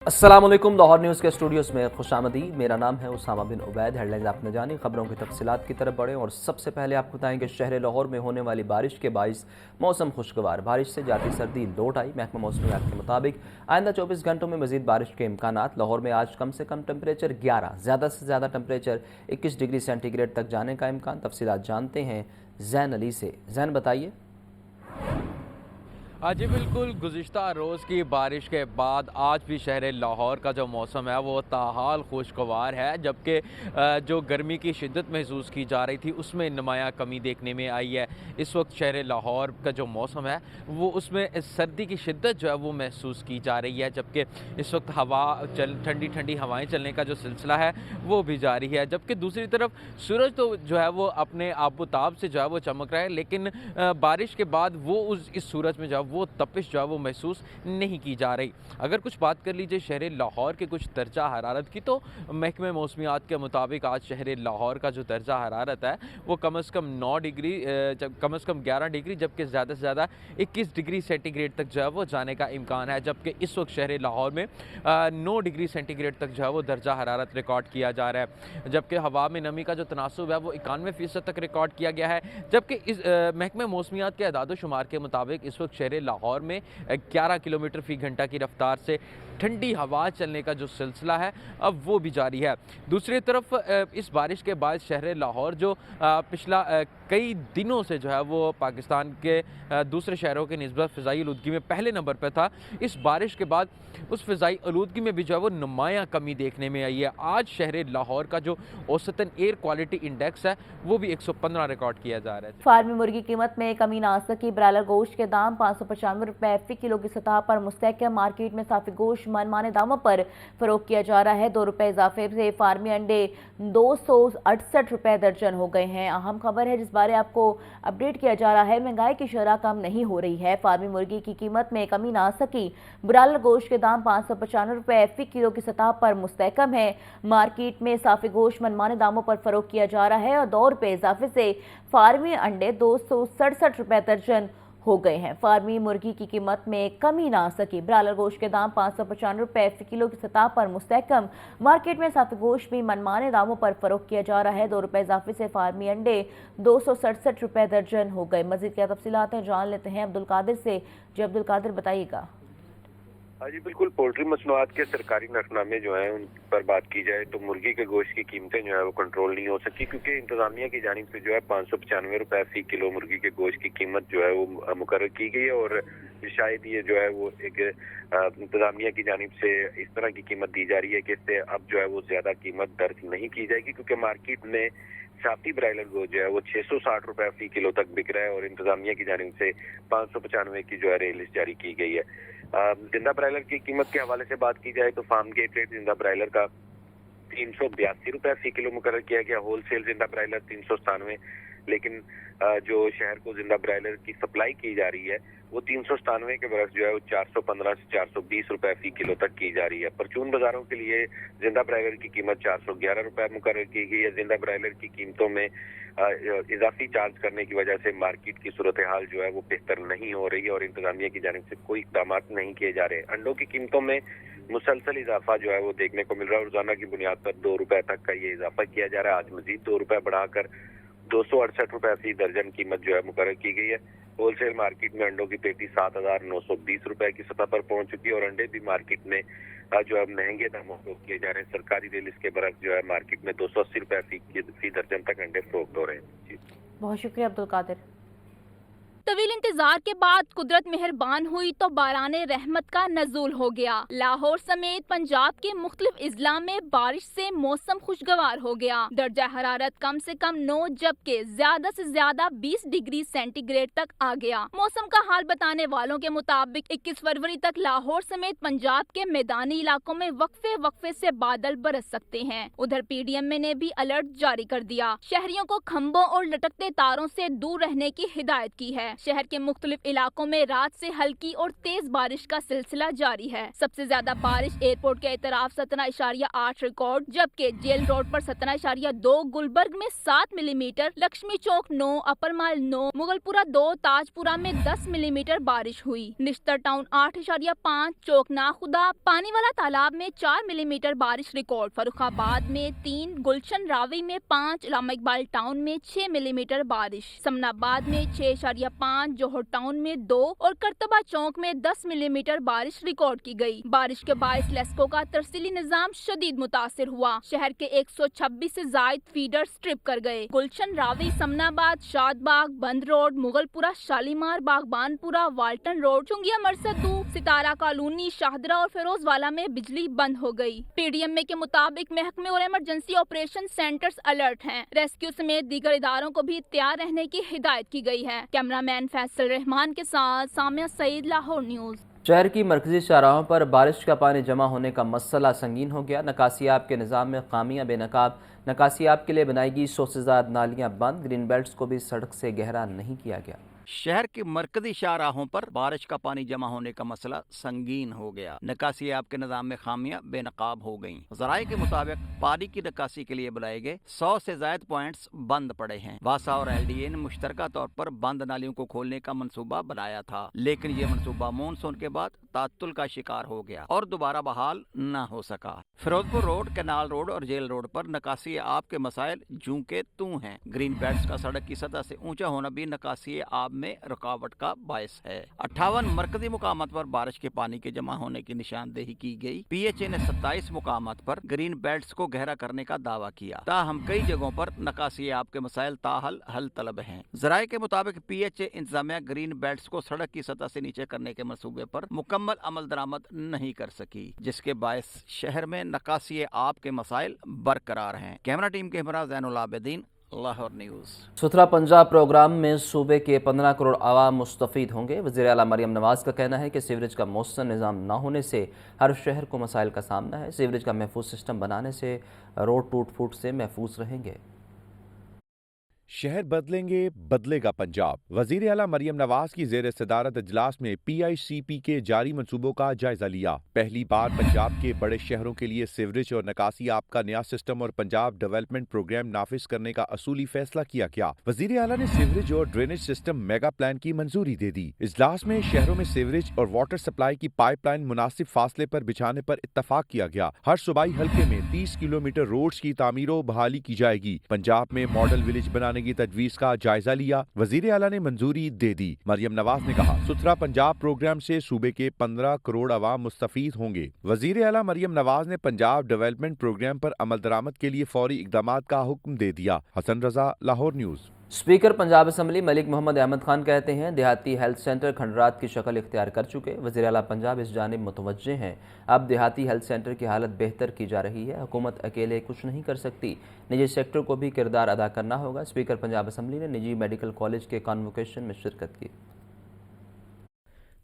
अस्सलाम वालेकुम। लाहौर न्यूज़ के स्टूडियोज़ में खुशामदीद। मेरा नाम है उसामा बिन उबैद। हेडलाइंस आपने जानी, खबरों की तफसीलात की तरफ बढ़ें और सबसे पहले आपको बताएंगे शहर लाहौर में होने वाली बारिश के बाइस मौसम खुशगवार। बारिश से जाती सर्दी लौट आई। महकमा मौसमियात के मुताबिक आइंदा 24 घंटों में मजीद बारिश के इम्कानात। लाहौर में आज कम से कम टेम्परेचर 11, ज़्यादा से ज़्यादा टेम्परेचर 21 डिग्री सेंटीग्रेड तक जाने का इम्कान। तफसीलात जानते हैं जैन अली से। जैन बताइए। जी बिल्कुल, गुज़िश्ता रोज़ की बारिश के बाद आज भी शहर लाहौर का जो मौसम है वो ताहाल खुशगवार है, जबकि जो गर्मी की शिद्दत महसूस की जा रही थी उसमें नुमायाँ कमी देखने में आई है। इस वक्त शहर लाहौर का जो मौसम है वो उसमें सर्दी की शिद्दत जो है वो महसूस की जा रही है, जबकि इस वक्त ठंडी ठंडी हवाएँ चलने का जो सिलसिला है वो भी जारी है। जबकि दूसरी तरफ सूरज तो जो है वो अपने आबोताब से जो है वो चमक रहा है, लेकिन बारिश के बाद वो इस सूरज में जो है वो तपिश जो है वो महसूस नहीं की जा रही। अगर कुछ बात कर लीजिए शहर लाहौर के कुछ दर्जा हरारत की, तो महकमे मौसमियात के मुताबिक आज शहर लाहौर का जो दर्जा हरारत है वो कम से कम 9 डिग्री कम से कम 11 डिग्री जबकि ज़्यादा से ज़्यादा 21 डिग्री सेंटीग्रेड तक जो है वो जाने का इम्कान है। जबकि इस वक्त शहर लाहौर में 9 डिग्री सेंटीग्रेड तक जो है वो दर्जा हरारत रिकॉर्ड किया जा रहा है, जबकि हवा में नमी का जो तनासुब है वो 91% तक रिकॉर्ड किया गया है। जबकि इस महकमे मौसमियात के अदाद शुमार के मुताबिक इस वक्त शहर लाहौर में 11 किलोमीटर फी घंटा की रफ्तार से ठंडी हवा चलने का जो सिलसिला है अब वो भी जारी है। दूसरी तरफ इस बारिश के बाद शहर लाहौर जो पिछला कई दिनों से जो है वो पाकिस्तान के दूसरे शहरों के निस्बत फ़िज़ाई आलूदगी में पहले नंबर पर था। इस बारिश के बाद उस फ़िज़ाई आलूदगी में भी जो है वो नुमायाँ कमी देखने में आई है। आज शहर लाहौर का जो औसतन एयर क्वालिटी इंडेक्स है वो भी 115 रिकॉर्ड किया जा रहा है। फार्मी मुर्गी कीमत में कमी ना आ सकी। ब्रायलर गोश्त के दाम 595 रुपए फी किलो की सतह पर मुस्तहकम। मार्केट में साफी गोश्त मनमाने दामों पर फरोख्त किया जा रहा है। 2 रुपए इजाफे से फार्मी अंडे 268 रुपए दर्जन हो गए हैं। अहम खबर है जिस बारे आपको अपडेट किया जा रहा है। महंगाई की शरह कम नहीं हो रही है। फार्मी मुर्गी की कीमत में कमी ना आ सकी। ब्रायलर गोश्त के दाम 595 रुपए फी किलो की सतह पर मुस्तहकम है। मार्केट में साफी गोश्त मनमाने दामों पर फरोख्त किया जा रहा है और 2 रुपए इजाफे से फार्मी अंडे 267 रुपए दर्जन हो गए हैं। फार्मी मुर्गी की कीमत में कमी ना आ सकी। ब्रायलर गोश्त के दाम 595 रुपए फी किलो की सतह पर मुस्तहकम। मार्केट में साफी गोश्त भी मनमाने दामों पर फरोख्त किया जा रहा है। 2 रुपए इजाफे से फार्मी अंडे 267 रुपए दर्जन हो गए। मजीद क्या तफसीलात हैं जान लेते हैं अब्दुल कादिर से। जी अब्दुल कादिर बताइएगा। हाँ जी बिल्कुल, पोल्ट्री मसनूआत के सरकारी नरखनामे जो हैं उन पर बात की जाए तो मुर्गी के गोश्त की कीमतें जो है वो कंट्रोल नहीं हो सकी, क्योंकि इंतजामिया की जानिब से जो है 595 रुपए फी किलो मुर्गी के गोश्त की कीमत जो है वो मुकर्रर की गई है। और शायद ये जो है वो एक इंतजामिया की जानिब से इस तरह की कीमत दी जा रही है कि इससे अब जो है वो ज्यादा कीमत दर्ज नहीं की जाएगी, क्योंकि मार्केट में साफी ब्रायलर गोश्त जो है वो 660 रुपए फी किलो तक बिक रहा है और इंतजामिया की जानिब से 595 की जो है रेलिस जारी की गई है। जिंदा ब्रायलर की कीमत के हवाले से बात की जाए तो फार्म गेट रेट जिंदा ब्रायलर का 382 रुपए फी किलो मुकर्रर किया गया। होलसेल जिंदा ब्रायलर 397, लेकिन जो शहर को जिंदा ब्रायलर की सप्लाई की जा रही है वो 397 के बरस जो है वो 415 से 420 रुपए फी किलो तक की जा रही है। परचून बाजारों के लिए जिंदा ब्रायलर की कीमत 411 रुपए मुकर्रर की गई है। जिंदा ब्रायलर की कीमतों में इजाफी चार्ज करने की वजह से मार्केट की सूरत हाल जो है वो बेहतर नहीं हो रही है और इंतजामिया की जानिब से कोई इकदाम नहीं किए जा रहे। अंडों की कीमतों में मुसलसल इजाफा जो है वो देखने को मिल रहा है। रोजाना की बुनियाद पर 2 रुपए तक का ये इजाफा किया जा रहा है। आज मजीद 2 रुपए बढ़ाकर 268 रुपए फी दर्जन कीमत जो है मुकर्रर की गई है। होलसेल मार्केट में अंडों की पेटी 7,920 रुपए की सतह पर पहुंच चुकी है और अंडे भी मार्केट में जो है महंगे दामों पर किए जा रहे हैं। सरकारी रिलीज के बरस जो है मार्केट में 280 रुपए फी दर्जन तक अंडे फरोख्त हो रहे हैं। बहुत शुक्रिया अब्दुल कादिर। तवील इंतजार के बाद कुदरत मेहरबान हुई तो बाराने रहमत का नज़ूल हो गया। लाहौर समेत पंजाब के मुख्तलिफ इजला में बारिश से मौसम खुशगवार हो गया। दर्जा हरारत कम से कम 9 जबकि ज्यादा से ज्यादा 20 डिग्री सेंटीग्रेड तक आ गया। मौसम का हाल बताने वालों के मुताबिक 21 फरवरी तक लाहौर समेत पंजाब के मैदानी इलाकों में वक्फे वक्फे से बादल बरस सकते हैं। उधर PDM ने भी अलर्ट जारी कर दिया। शहरियों को खंभों और लटकते तारों से दूर रहने की हिदायत की है। शहर के मुख्तलिफ इलाकों में रात से हल्की और तेज बारिश का सिलसिला जारी है। सबसे ज्यादा बारिश एयरपोर्ट के एतराफ 17.8 रिकॉर्ड, जबकि जेल रोड पर 17.2, गुलबर्ग में 7 मिलीमीटर, लक्ष्मी चौक 9, अपर माल 9, मुगलपुरा 2, ताजपुरा में 10 मिलीमीटर बारिश हुई। निश्तर टाउन 8.5, चौक नाखुदा, पानी वाला तालाब में 4 मिलीमीटर बारिश रिकॉर्ड, फर्रुखाबाद में 3, गुलशन रावी में 5, इलामा इकबाल टाउन में 6 मिलीमीटर बारिश, समनाबाद में 6.5, जोहर टाउन में 2 और करतबा चौक में 10 मिलीमीटर बारिश रिकॉर्ड की गई। बारिश के बायस लेस्को का तरसीली निजाम शदीद मुतासिर हुआ। शहर के 126 से जायद फीडर स्ट्रिप कर गए। गुलशन Ravi, Samanabad, Shadbagh, Bund road, Mughalpura, Shalimar, Baghbanpura, Walton road, चुंगिया मरसदू, सितारा कॉलोनी, शाहदरा और फिरोजवाला में बिजली बंद हो गई। पीडीएमए के मुताबिक महकमे और इमरजेंसी ऑपरेशन सेंटर्स अलर्ट हैं। रेस्क्यू समेत दीगर इदारों को भी तैयार रहने की हिदायत की गई है। कैमरामैन फैसल रहमान के साथ सामिया सईद, लाहौर न्यूज। शहर की मरकजी शाहराहों पर बारिश का पानी जमा होने का मसला संगीन हो गया। नकासियाब के निज़ाम में खामियां बेनकाब। नकासियाब के लिए बनाई गई 100 से ज़्यादा नालियां बंद। ग्रीन बेल्ट्स को भी सड़क से गहरा नहीं किया गया। शहर के मरकजी शाहराहों पर बारिश का पानी जमा होने का मसला संगीन हो गया। नकासियाब के निजाम में खामियां बेनकाब हो गईं। ज़राए के मुताबिक पानी की निकासी के लिए बनाए गए 100 से ज्यादा पॉइंट्स बंद पड़े हैं। वासा और एलडीए ने मुश्तरका तौर पर बंद नालियों को खोलने का मंसूबा बनाया था, लेकिन ये मंसूबा मानसून के बाद तातुल का शिकार हो गया और दोबारा बहाल न हो सका। फिरोजपुर रोड, कैनाल रोड और जेल रोड पर नकासी आब के मसाइल जूं के तू हैं। ग्रीन बेल्ट्स का सड़क की सतह से ऊंचा होना भी नकासी आब में रुकावट का बायस है। 58 मरकजी मुकामात पर बारिश के पानी के जमा होने की निशानदेही की गई। पीएचए ने 27 मुकामात पर ग्रीन बेल्ट्स को गहरा करने का दावा किया। ताहम कई जगहों पर नकासी आब के मसाइल ताहल हल तलब हैं। ज़राए के मुताबिक पीएचए इंतजामिया ग्रीन बेल्ट्स को सड़क की सतह से नीचे करने के मंसूबे पर मुकम्मल अमल दरामद नहीं कर सकी, जिसके बायस शहर में नकासी आब के मसाइल बरकरार हैं। कैमरा टीम के हमरा ज़ैनुल आबिदीन, लाहौर न्यूज़। सुथरा पंजाब प्रोग्राम में सूबे के 15 करोड़ आवाम मुस्तफीद होंगे। वज़ीर आला मरियम नवाज का कहना है कि सीवरेज का मौसम निज़ाम न होने से हर शहर को मसाइल का सामना है। सीवरेज का महफूज सिस्टम बनाने से रोड टूट फूट से महफूज रहेंगे। शहर बदलेंगे, बदलेगा पंजाब। वज़ीर आला मरियम नवाज की ज़ेर सदारत इजलास में PICP के जारी मंसूबों का जायजा लिया। पहली बार पंजाब के बड़े शहरों के लिए सीवरेज और नकासी आब का नया सिस्टम और पंजाब डेवलपमेंट प्रोग्राम नाफिज करने का असूली फैसला किया गया। वज़ीर आला ने सीवरेज और ड्रेनेज सिस्टम मेगा प्लान की मंजूरी दे दी। इजलास में शहरों में सीवरेज और वाटर सप्लाई की पाइपलाइन मुनासिब फासले पर बिछाने पर इत्तफाक किया गया। हर सूबाई हल्के में 30 किलोमीटर रोड्स की तामीर व बहाली की जाएगी। पंजाब में मॉडल विलेज बनाने की तजवीज का जायजा लिया। वजीर आला ने मंजूरी दे दी। मरियम नवाज ने कहा, सुथरा पंजाब प्रोग्राम से सूबे के 15 करोड़ अवाम मुस्तफीद होंगे। वजीर आला मरियम नवाज ने पंजाब डेवलपमेंट प्रोग्राम पर अमल दरामद के लिए फौरी इकदामात का हुक्म दे दिया। Hassan Raza, Lahore news. Speaker Punjab assembly Malik Muhammad Ahmad Khan कहते हैं देहाती हेल्थ सेंटर खंडरात की शक्ल इख्तियार कर चुके। वज़ीर आला पंजाब इस जानिब मुतवज्जे हैं। अब देहाती हेल्थ सेंटर की हालत बेहतर की जा रही है। हुकूमत अकेले कुछ नहीं कर सकती, निजी सेक्टर को भी किरदार अदा करना होगा। स्पीकर पंजाब असम्बली ने निजी मेडिकल कॉलेज के कॉन्वोकेशन में शिरकत की।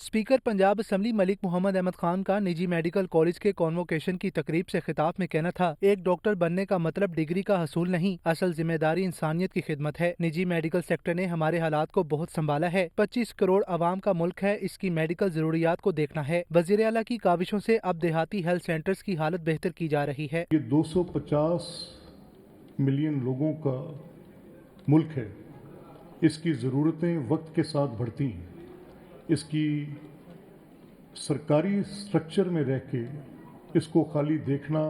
स्पीकर पंजाब असम्बली मलिक मोहम्मद अहमद खान का निजी मेडिकल कॉलेज के कॉन्वोकेशन की तकरीब से खिताब में कहना था, एक डॉक्टर बनने का मतलब डिग्री का हसूल नहीं, असल जिम्मेदारी इंसानियत की खिदमत है। निजी मेडिकल सेक्टर ने हमारे हालात को बहुत संभाला है। 25 करोड़ आवाम का मुल्क है, इसकी मेडिकल जरूरियात को देखना है। वज़ीर आला की काविशों से अब देहाती हेल्थ सेंटर्स की हालत बेहतर की जा रही है। ये 250 मिलियन लोगों का मुल्क है, इसकी ज़रूरतें वक्त के साथ बढ़ती हैं। इसकी सरकारी स्ट्रक्चर में रह के इसको खाली देखना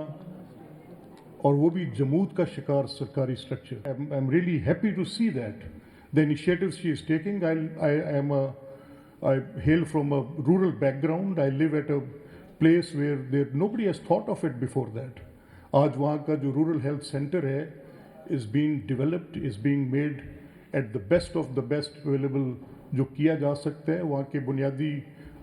और वो भी जमूद का शिकार सरकारी structure. I am really happy to see that the initiatives she is taking. I hail from a rural background. I live at a place where nobody has thought of it before that. आज वहाँ का जो rural health centre है is being developed, is being made at the best of the best available जो किया जा सकता है। वहाँ के बुनियादी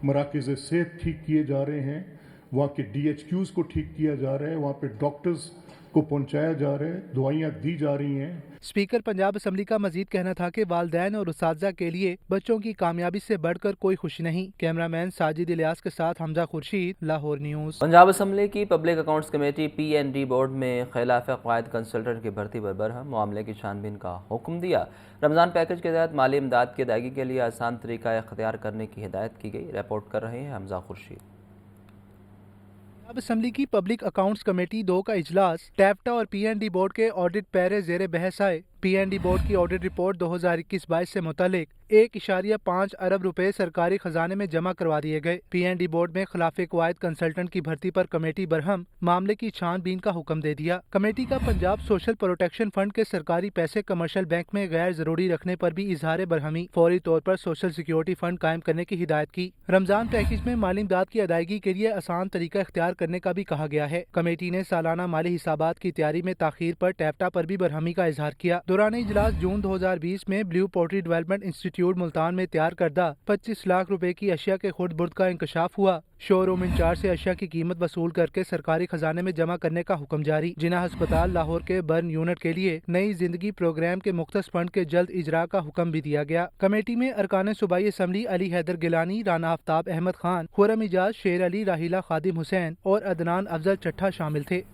मराकज़ सेहत ठीक किए जा रहे हैं, वहाँ के DHQs को ठीक किया जा रहा है, वहाँ पे डॉक्टर्स को पहुंचाया जा रहा है, दवाइयाँ दी जा रही हैं। स्पीकर पंजाब असम्बली का मजीद कहना था कि वालिदैन और उस्ताज़ा के लिए बच्चों की कामयाबी से बढ़कर कोई खुशी नहीं। कैमरामैन साजिद इलियास के साथ हमजा खुर्शीद, लाहौर न्यूज़। पंजाब असम्बली की public accounts committee PND board में खिलाफ क़वायद कंसल्टेंट की भर्ती पर बरहम, मामले की छानबीन का हुक्म दिया। रमज़ान पैकेज के तहत माली इमदाद की अदायगी के लिए आसान तरीका इख्तियार करने की हिदायत की गई। रिपोर्ट कर रहे हैं हमजा खुर्शीद। पंजाब असम्बली की पब्लिक अकाउंट्स कमेटी 2 का इजलास टैप्टा और PND बोर्ड के ऑडिट पैरे ज़ेरे बहस आए। PND बोर्ड की ऑडिट रिपोर्ट 2021-22 से मुतालिक 1.5 अरब रुपए सरकारी खजाने में जमा करवा दिए गए। PND बोर्ड में खिलाफ क़वायद कंसल्टेंट की भर्ती पर कमेटी बरहम, मामले की छानबीन का हुक्म दे दिया। कमेटी का पंजाब सोशल प्रोटेक्शन फंड के सरकारी पैसे कमर्शियल बैंक में गैर जरूरी रखने पर भी इजहार बरहमी, फौरी तौर पर सोशल सिक्योरिटी फंड कायम करने की हिदायत की। रमजान पैकेज में माली इमदाद की अदायगी के लिए आसान तरीका इख्तियार करने का भी कहा गया है। कमेटी ने सालाना माली हिसाबात की तैयारी में ताखीर पर टैप्टा पर भी बरहमी का इजहार किया। दौरान इजलास जून 2020 में blue poultry development institute Multan में तैयार करदा 25 लाख रुपए की अशिया के खुर्द बुर्द का इंकशाफ हुआ। शोरूम इंचार्ज से अशिया की कीमत वसूल करके सरकारी खजाने में जमा करने का हुक्म जारी। जिना अस्पताल लाहौर के बर्न यूनिट के लिए नई जिंदगी प्रोग्राम के मुख्तस फंड के जल्द इजरा का हुक्म भी दिया गया। कमेटी में अरकान सूबाई असम्बली अली हैदर गिलानी, राना आफ्ताब अहमद खान, खुरम इजाज, शेर अली, राहिला खादिम हुसैन और अदनान अफजल चट्ठा शामिल थे।